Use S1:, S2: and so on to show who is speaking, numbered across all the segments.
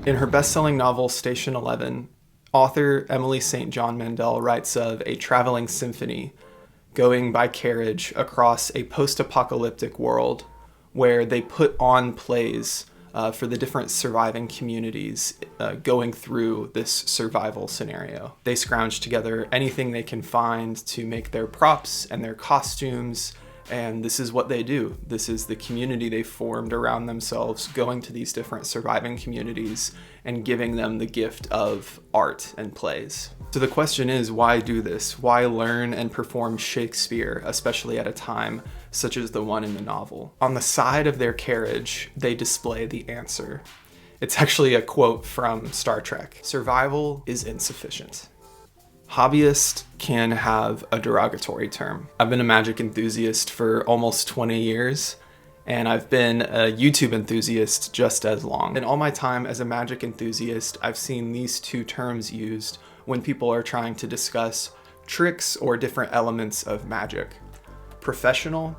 S1: In her best-selling novel, Station 11, author Emily St. John Mandel writes of a traveling symphony going by carriage across a post-apocalyptic world where they put on plays for the different surviving communities going through this survival scenario. They scrounge together anything they can find to make their props and their costumes, and this is what they do. This is the community they formed around themselves, going to these different surviving communities and giving them the gift of art and plays. So the question is, why do this? Why learn and perform Shakespeare, especially at a time such as the one in the novel? On the side of their carriage, they display the answer. It's actually a quote from Star Trek. Survival is insufficient. Hobbyist can have a derogatory term. I've been a magic enthusiast for almost 20 years, and I've been a YouTube enthusiast just as long. In all my time as a magic enthusiast, I've seen these two terms used when people are trying to discuss tricks or different elements of magic: professional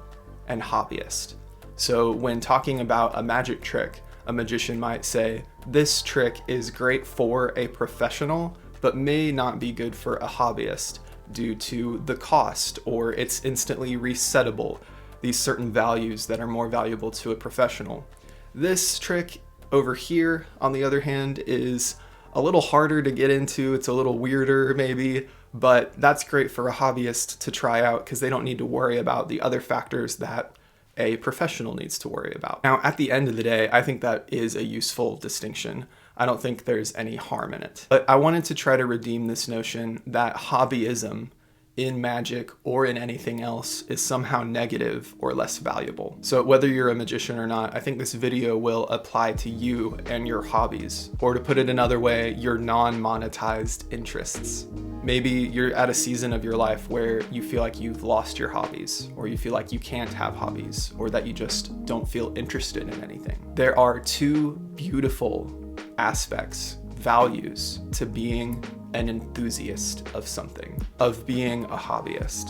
S1: and hobbyist. So when talking about a magic trick, a magician might say, this trick is great for a professional, but may not be good for a hobbyist due to the cost, or it's instantly resettable, these certain values that are more valuable to a professional. This trick over here, on the other hand, is a little harder to get into. It's a little weirder maybe, but that's great for a hobbyist to try out because they don't need to worry about the other factors that a professional needs to worry about. Now, at the end of the day, I think that is a useful distinction. I don't think there's any harm in it. But I wanted to try to redeem this notion that hobbyism in magic or in anything else is somehow negative or less valuable. So whether you're a magician or not, I think this video will apply to you and your hobbies. Or to put it another way, your non-monetized interests. Maybe you're at a season of your life where you feel like you've lost your hobbies, or you feel like you can't have hobbies, or that you just don't feel interested in anything. There are two beautiful aspects, values to being an enthusiast of something, of being a hobbyist.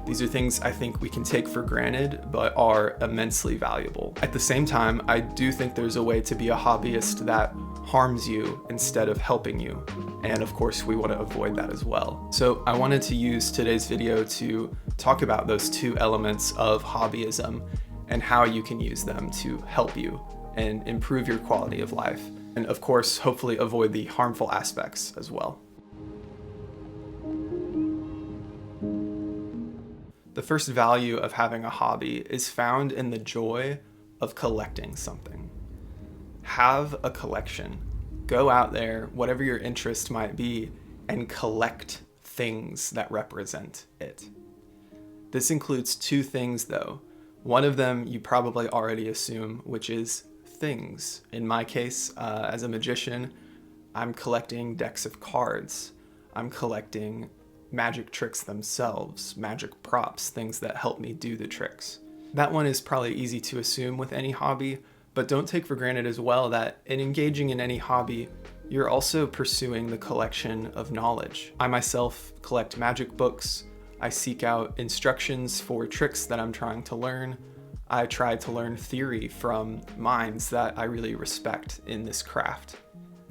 S1: These are things I think we can take for granted, but are immensely valuable. At the same time, I do think there's a way to be a hobbyist that harms you instead of helping you. And of course, we want to avoid that as well. So I wanted to use today's video to talk about those two elements of hobbyism and how you can use them to help you and improve your quality of life. And of course, hopefully avoid the harmful aspects as well. The first value of having a hobby is found in the joy of collecting something. Have a collection. Go out there, whatever your interest might be, and collect things that represent it. This includes two things though. One of them you probably already assume, which is things. In my case, as a magician, I'm collecting decks of cards. I'm collecting magic tricks themselves, magic props, things that help me do the tricks. That one is probably easy to assume with any hobby, but don't take for granted as well that in engaging in any hobby, you're also pursuing the collection of knowledge. I myself collect magic books. I seek out instructions for tricks that I'm trying to learn. I try to learn theory from minds that I really respect in this craft.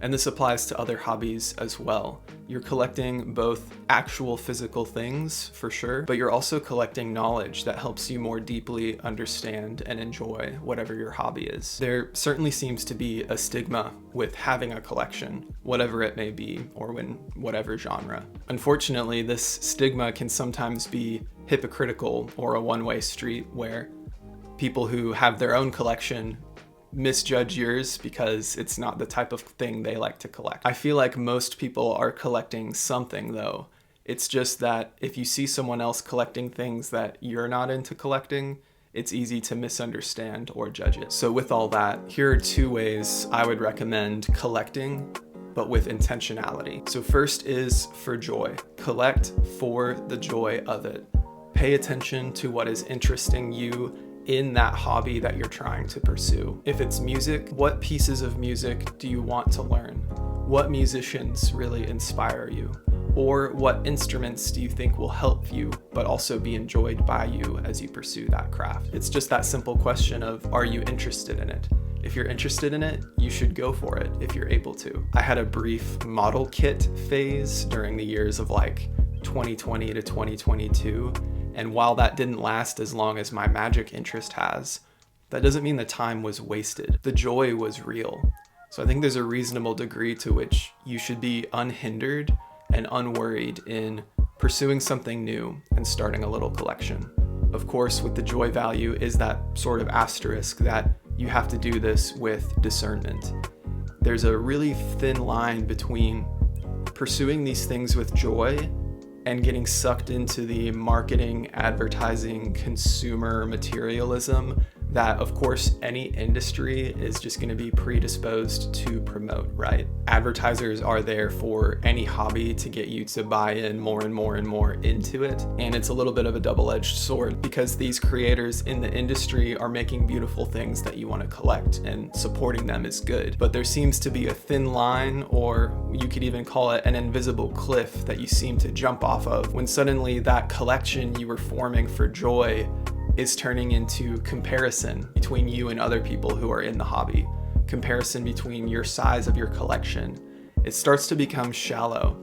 S1: And this applies to other hobbies as well. You're collecting both actual physical things, for sure, but you're also collecting knowledge that helps you more deeply understand and enjoy whatever your hobby is. There certainly seems to be a stigma with having a collection, whatever it may be, or in whatever genre. Unfortunately, this stigma can sometimes be hypocritical or a one-way street where people who have their own collection misjudge yours because it's not the type of thing they like to collect. I feel like most people are collecting something though. It's just that if you see someone else collecting things that you're not into collecting, it's easy to misunderstand or judge it. So with all that, here are two ways I would recommend collecting, but with intentionality. So first is for joy. Collect for the joy of it. Pay attention to what is interesting you in that hobby that you're trying to pursue. If it's music, what pieces of music do you want to learn? What musicians really inspire you? Or what instruments do you think will help you, but also be enjoyed by you as you pursue that craft? It's just that simple question of, are you interested in it? If you're interested in it, you should go for it if you're able to. I had a brief model kit phase during the years of like 2020 to 2022, and while that didn't last as long as my magic interest has, that doesn't mean the time was wasted. The joy was real. So I think there's a reasonable degree to which you should be unhindered and unworried in pursuing something new and starting a little collection. Of course, with the joy value is that sort of asterisk that you have to do this with discernment. There's a really thin line between pursuing these things with joy and getting sucked into the marketing, advertising, consumer materialism that, of course, any industry is just going to be predisposed to promote, right? Advertisers are there for any hobby to get you to buy in more and more and more into it. And it's a little bit of a double-edged sword because these creators in the industry are making beautiful things that you want to collect, and supporting them is good. But there seems to be a thin line, or you could even call it an invisible cliff that you seem to jump off of when suddenly that collection you were forming for joy is turning into comparison between you and other people who are in the hobby, comparison between your size of your collection. It starts to become shallow,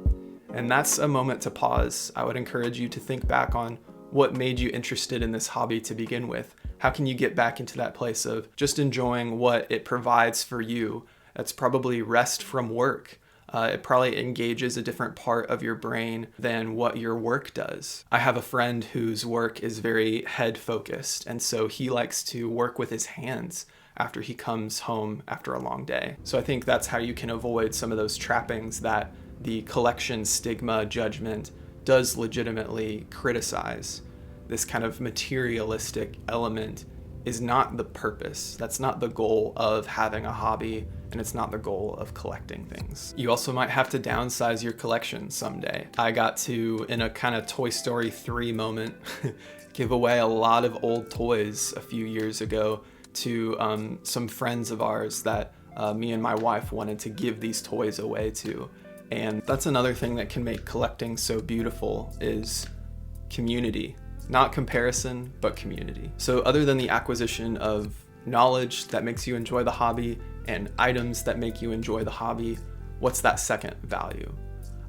S1: and that's a moment to pause. I would encourage you to think back on what made you interested in this hobby to begin with. How can you get back into that place of just enjoying what it provides for you? That's probably rest from work. It probably engages a different part of your brain than what your work does. I have a friend whose work is very head focused, and so he likes to work with his hands after he comes home after a long day. So I think that's how you can avoid some of those trappings that the collection stigma judgment does legitimately criticize. This kind of materialistic element is not the purpose. That's not the goal of having a hobby, and it's not the goal of collecting things. You also might have to downsize your collection someday. I got to, in a kind of Toy Story 3 moment, give away a lot of old toys a few years ago to some friends of ours that me and my wife wanted to give these toys away to. And that's another thing that can make collecting so beautiful is community. Not comparison, but community. So other than the acquisition of knowledge that makes you enjoy the hobby and items that make you enjoy the hobby, what's that second value?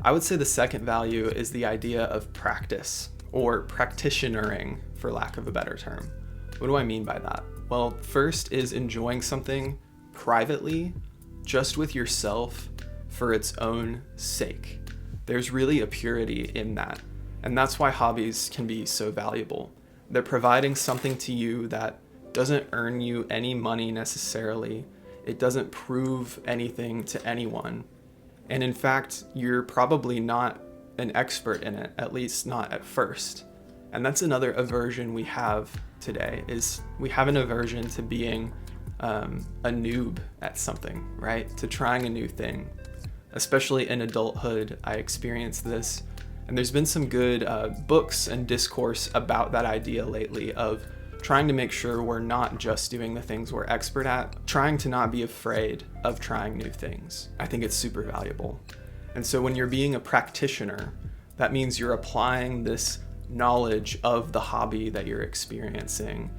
S1: I would say the second value is the idea of practice, or practitionering, for lack of a better term. What do I mean by that? Well, first is enjoying something privately, just with yourself, for its own sake. There's really a purity in that. And that's why hobbies can be so valuable. They're providing something to you that doesn't earn you any money necessarily. It doesn't prove anything to anyone. And in fact, you're probably not an expert in it, at least not at first. And that's another aversion we have today, is we have an aversion to being a noob at something, right? To trying a new thing. Especially in adulthood, I experienced this. And there's been some good books and discourse about that idea lately of trying to make sure we're not just doing the things we're expert at, trying to not be afraid of trying new things. I think it's super valuable. And so when you're being a practitioner, that means you're applying this knowledge of the hobby that you're experiencing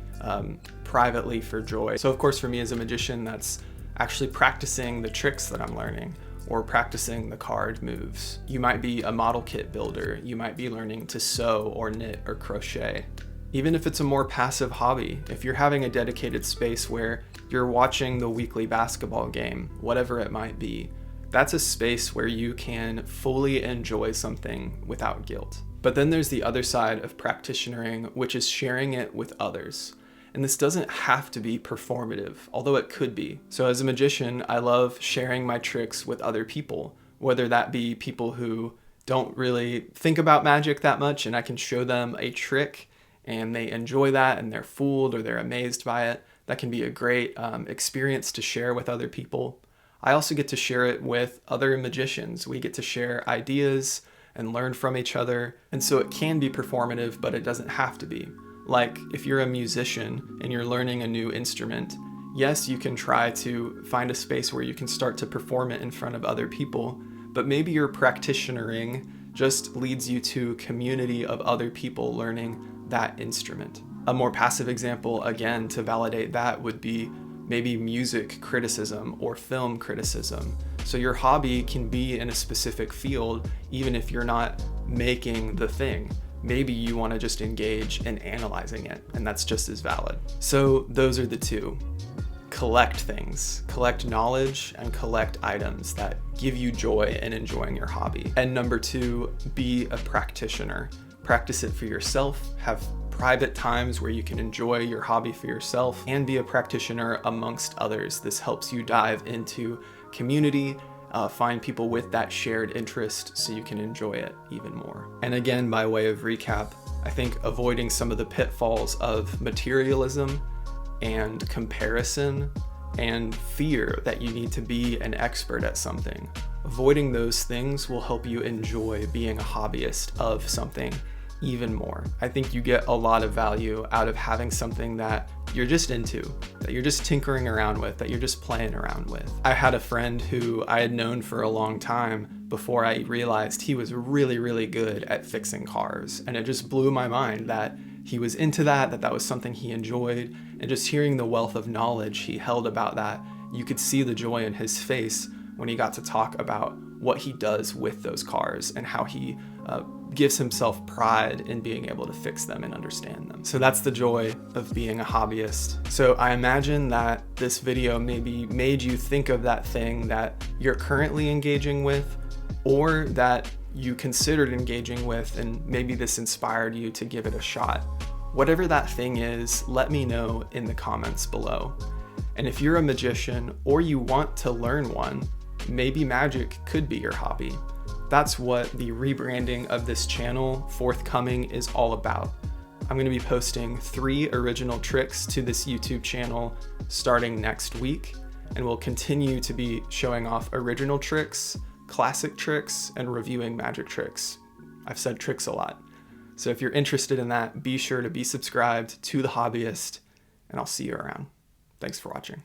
S1: privately for joy. So of course, for me as a magician, that's actually practicing the tricks that I'm learning, or practicing the card moves. You might be a model kit builder. You might be learning to sew or knit or crochet. Even if it's a more passive hobby, if you're having a dedicated space where you're watching the weekly basketball game, whatever it might be, that's a space where you can fully enjoy something without guilt. But then there's the other side of practitionering, which is sharing it with others. And this doesn't have to be performative, although it could be. So as a magician, I love sharing my tricks with other people, whether that be people who don't really think about magic that much, and I can show them a trick and they enjoy that and they're fooled or they're amazed by it. That can be a great experience to share with other people. I also get to share it with other magicians. We get to share ideas and learn from each other. And so it can be performative, but it doesn't have to be. Like if you're a musician and you're learning a new instrument, yes, you can try to find a space where you can start to perform it in front of other people, but maybe your practitionering just leads you to a community of other people learning that instrument. A more passive example, again, to validate that would be maybe music criticism or film criticism. So your hobby can be in a specific field, even if you're not making the thing. Maybe you want to just engage in analyzing it, and that's just as valid. So those are the two. Collect things, collect knowledge, and collect items that give you joy in enjoying your hobby. And number two, be a practitioner. Practice it for yourself, have private times where you can enjoy your hobby for yourself, and be a practitioner amongst others. This helps you dive into community, find people with that shared interest so you can enjoy it even more. And again, by way of recap, I think avoiding some of the pitfalls of materialism and comparison and fear that you need to be an expert at something. Avoiding those things will help you enjoy being a hobbyist of something even more. I think you get a lot of value out of having something that you're just into, that you're just tinkering around with, that you're just playing around with. I had a friend who I had known for a long time before I realized he was really, really good at fixing cars. And it just blew my mind that he was into that was something he enjoyed. And just hearing the wealth of knowledge he held about that, you could see the joy in his face when he got to talk about what he does with those cars and how he gives himself pride in being able to fix them and understand them. So that's the joy of being a hobbyist. So I imagine that this video maybe made you think of that thing that you're currently engaging with, or that you considered engaging with, and maybe this inspired you to give it a shot. Whatever that thing is, let me know in the comments below. And if you're a magician or you want to learn one, maybe magic could be your hobby. That's what the rebranding of this channel forthcoming is all about. I'm going to be posting 3 original tricks to this YouTube channel starting next week, and we'll continue to be showing off original tricks, classic tricks, and reviewing magic tricks. I've said tricks a lot. So if you're interested in that, be sure to be subscribed to The Hobbyist, and I'll see you around. Thanks for watching.